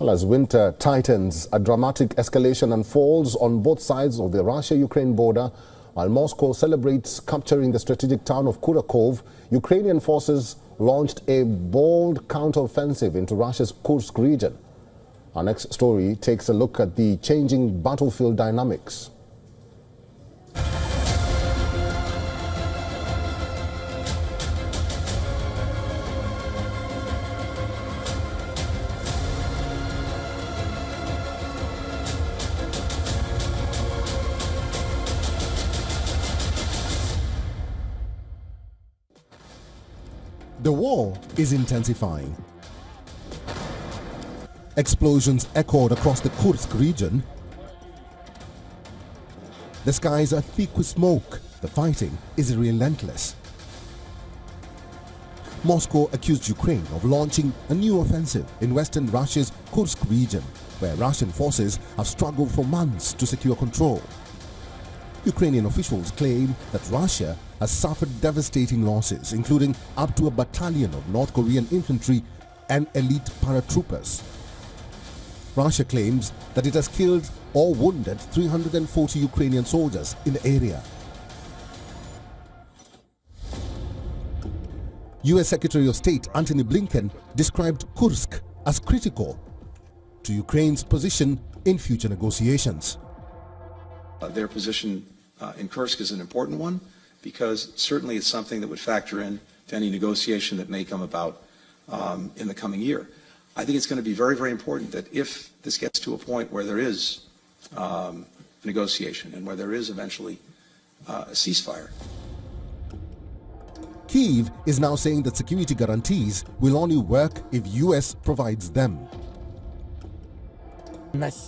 Well, as winter tightens, a dramatic escalation unfolds on both sides of the Russia-Ukraine border. While Moscow celebrates capturing the strategic town of Kurakhove, Ukrainian forces launched a bold counteroffensive into Russia's Kursk region. Our next story takes a look at the changing battlefield dynamics. The war is intensifying. Explosions echoed across the Kursk region. The skies are thick with smoke. The fighting is relentless. Moscow accused Ukraine of launching a new offensive in western Russia's Kursk region, where Russian forces have struggled for months to secure control. Ukrainian officials claim that Russia has suffered devastating losses, including up to a battalion of North Korean infantry and elite paratroopers. Russia claims that it has killed or wounded 340 Ukrainian soldiers in the area. US Secretary of State Antony Blinken described Kursk as critical to Ukraine's position in future negotiations. Their position in Kursk is an important one because certainly it's something that would factor in to any negotiation that may come about in the coming year. I think it's going to be very, very important that if this gets to a point where there is negotiation and where there is eventually a ceasefire. Kyiv is now saying that security guarantees will only work if US provides them. Without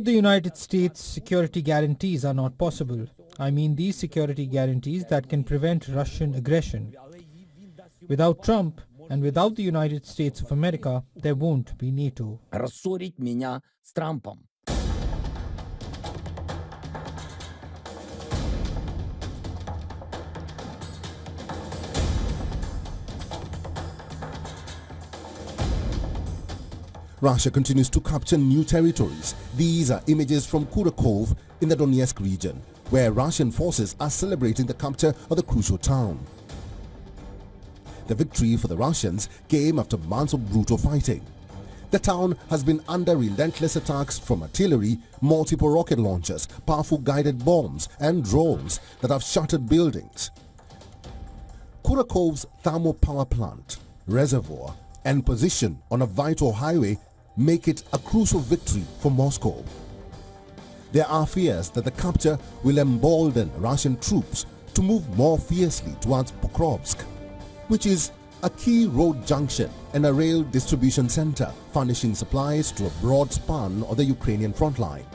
the United States, security guarantees are not possible. I mean these security guarantees that can prevent Russian aggression. Without Trump and without the United States of America, there won't be NATO. Russia continues to capture new territories. These are images from Kurakhove in the Donetsk region, where Russian forces are celebrating the capture of the crucial town. The victory for the Russians came after months of brutal fighting. The town has been under relentless attacks from artillery, multiple rocket launchers, powerful guided bombs and drones that have shattered buildings. Kurakhove's thermal power plant, reservoir and position on a vital highway make it a crucial victory for Moscow. There are fears that the capture will embolden Russian troops to move more fiercely towards Pokrovsk, which is a key road junction and a rail distribution center, furnishing supplies to a broad span of the Ukrainian front line.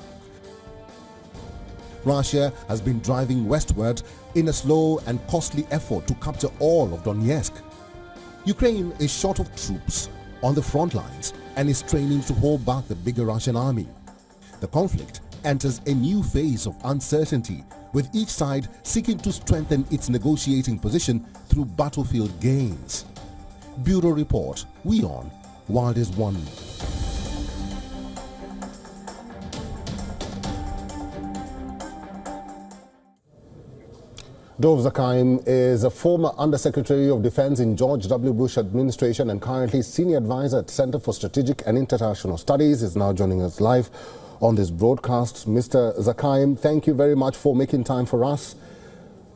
Russia has been driving westward in a slow and costly effort to capture all of Donetsk. Ukraine is short of troops on the front lines and is training to hold back the bigger Russian army. The conflict enters a new phase of uncertainty, with each side seeking to strengthen its negotiating position through battlefield gains. Bureau Report, WION, World is One. Dov Zakhaim is a former Undersecretary of Defense in George W. Bush administration and currently Senior Advisor at Center for Strategic and International Studies. Is now joining us live on this broadcast. Mr. Zakhaim, thank you very much for making time for us.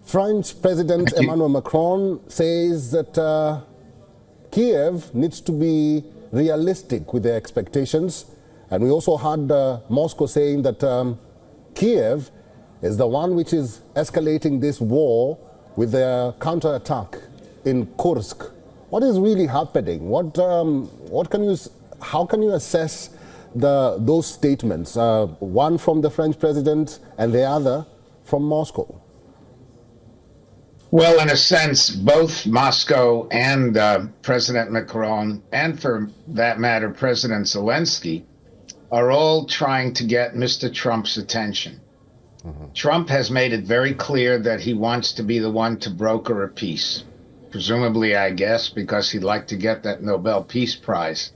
French President Emmanuel Macron says that Kiev needs to be realistic with their expectations. And we also had Moscow saying that Kiev is the one which is escalating this war with their counterattack in Kursk. What is really happening? How can you assess those statements? One from the French president and the other from Moscow. Well, in a sense, both Moscow and President Macron, and for that matter, President Zelensky, are all trying to get Mr. Trump's attention. Trump has made it very clear that he wants to be the one to broker a peace. presumably, I guess, because he'd like to get that Nobel Peace Prize.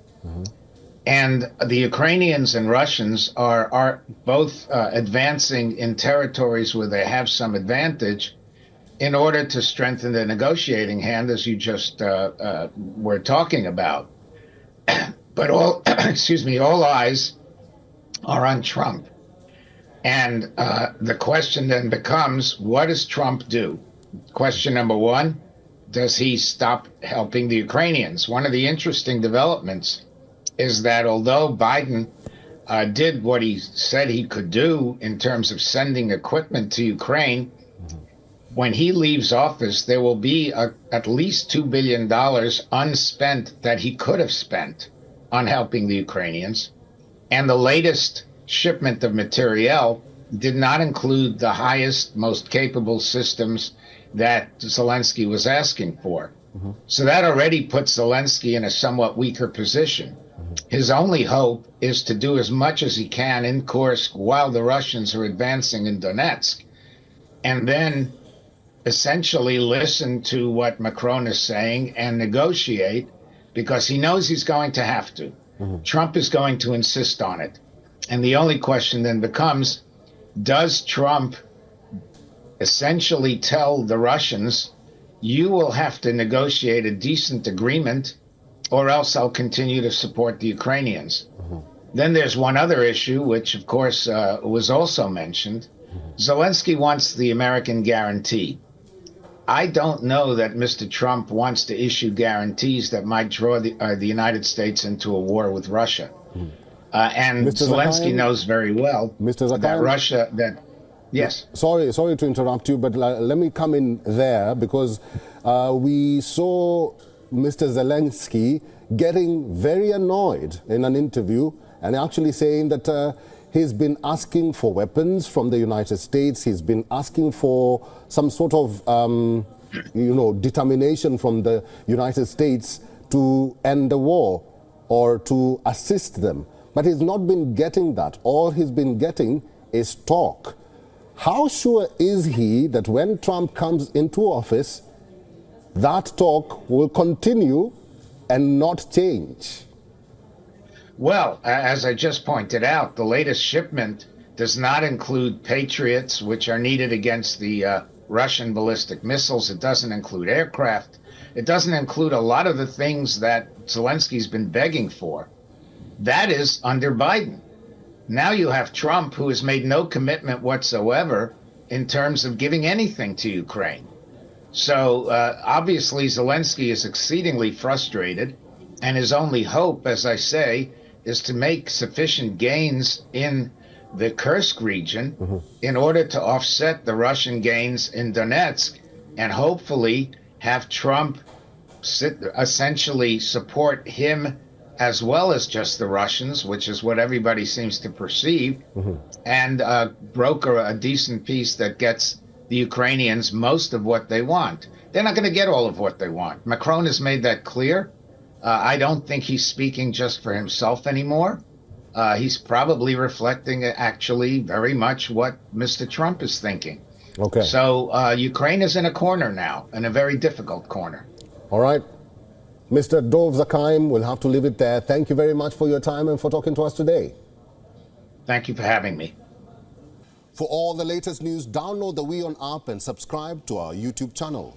And the Ukrainians and Russians are both advancing in territories where they have some advantage in order to strengthen the negotiating hand, as you just were talking about. But all, excuse me, all eyes are on Trump. And the question then becomes, what does Trump do? Question number one, does he stop helping the Ukrainians? One of the interesting developments is that although Biden did what he said he could do in terms of sending equipment to Ukraine, when he leaves office, there will be at least $2 billion unspent that he could have spent on helping the Ukrainians. And the latest shipment of materiel did not include the highest, most capable systems that Zelensky was asking for. So that already puts Zelensky in a somewhat weaker position. His only hope is to do as much as he can in Kursk while the Russians are advancing in Donetsk, and then essentially listen to what Macron is saying and negotiate, because he knows he's going to have to. Trump is going to insist on it. And the only question then becomes, does Trump essentially tell the Russians, you will have to negotiate a decent agreement or else I'll continue to support the Ukrainians? Then there's one other issue, which of course was also mentioned. Zelensky wants the American guarantee. I don't know that Mr. Trump wants to issue guarantees that might draw the United States into a war with Russia. And Mr. Zelensky Zakhaev, knows very well Mr. Zakhaev, that Russia, yes. Sorry to interrupt you, but let me come in there, because we saw Mr. Zelensky getting very annoyed in an interview and actually saying that he's been asking for weapons from the United States. He's been asking for some sort of, determination from the United States to end the war or to assist them. But he's not been getting that. All he's been getting is talk. How sure is he that when Trump comes into office, that talk will continue and not change? Well, as I just pointed out, the latest shipment does not include Patriots, which are needed against the Russian ballistic missiles. It doesn't include aircraft. It doesn't include a lot of the things that Zelensky's been begging for. That is under Biden. Now you have Trump, who has made no commitment whatsoever in terms of giving anything to Ukraine. So obviously Zelensky is exceedingly frustrated, and his only hope, as I say, is to make sufficient gains in the Kursk region in order to offset the Russian gains in Donetsk, and hopefully have Trump essentially support him as well as just the Russians, which is what everybody seems to perceive, and broker a decent peace that gets the Ukrainians most of what they want. They're not going to get all of what they want. Macron has made that clear. I don't think he's speaking just for himself anymore. He's probably reflecting actually very much what Mr. Trump is thinking. Okay. So Ukraine is in a corner now, in a very difficult corner. All right. Mr. Dov Zakhaev, we'll have to leave it there. Thank you very much for your time and for talking to us today. Thank you for having me. For all the latest news, download the WION app and subscribe to our YouTube channel.